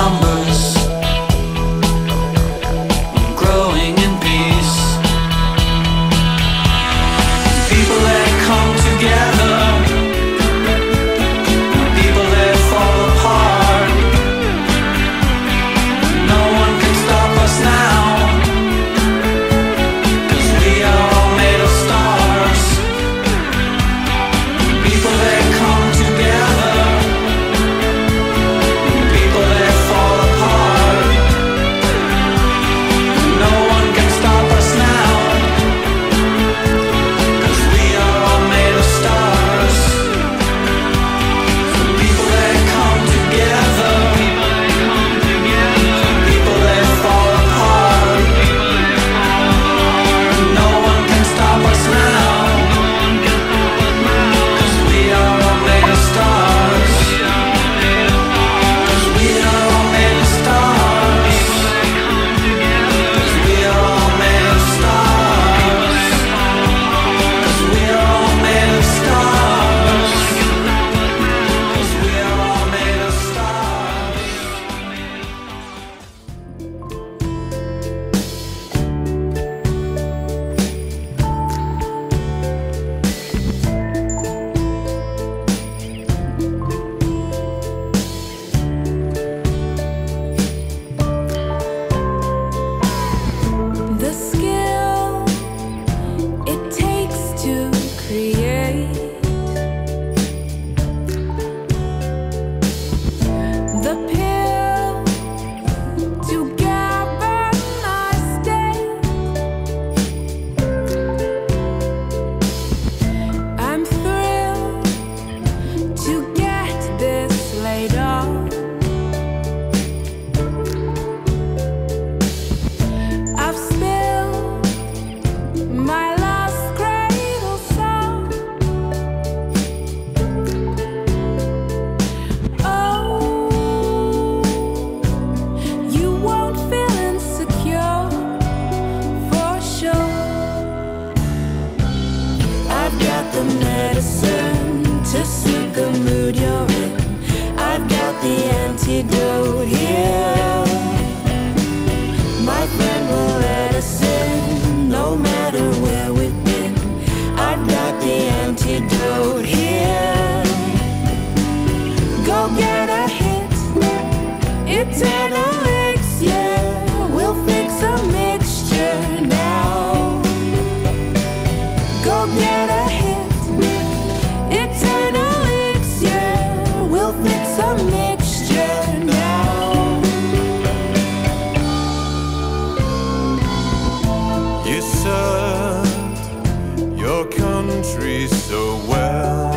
numbers, growing in peace. People that come together, people that fall apart. No one can stop us now, 'cause we are all made of stars. People that come together, people that fall apart. No one can stop us now, 'cause we are all made of stars. So people that come together, people that fall apart. No one can stop us now, 'cause we are all made of stars. 'Cause we are all made of stars. 'Cause we are all made of stars. 'Cause we are all made of stars. 'Cause we are all made of stars. The skill it takes to create, the pill to govern our state. I'm thrilled to get this laid off. I've spilled my last cradle song. Oh, you won't feel insecure for sure. I've got the medicine to suit the mood you're in. I've got the antidote here. My friend will let us in, no matter where we've been. I've got the antidote here. Go get a hit, eternal elixir. We'll fix a mixture now. Go get a hit, eternal elixir. We'll fix a mixture now. You served your country so well.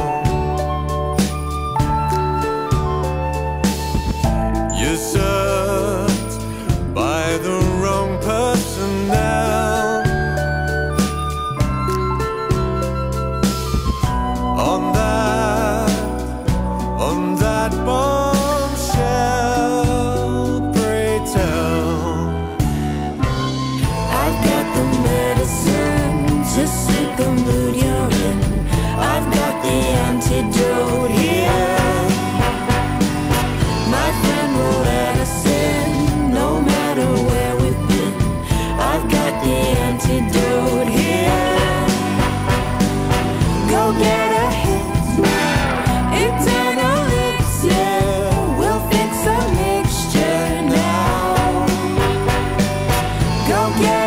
You served by the wrong personnel. On that bombshell, pray tell. I've got the medicine to suit the mood you're in. I've got the antidote here. My friend will let us in, no matter where we've been. I've got the antidote here. Go get a hit, eternal elixir. We'll fix a mixture now. Go get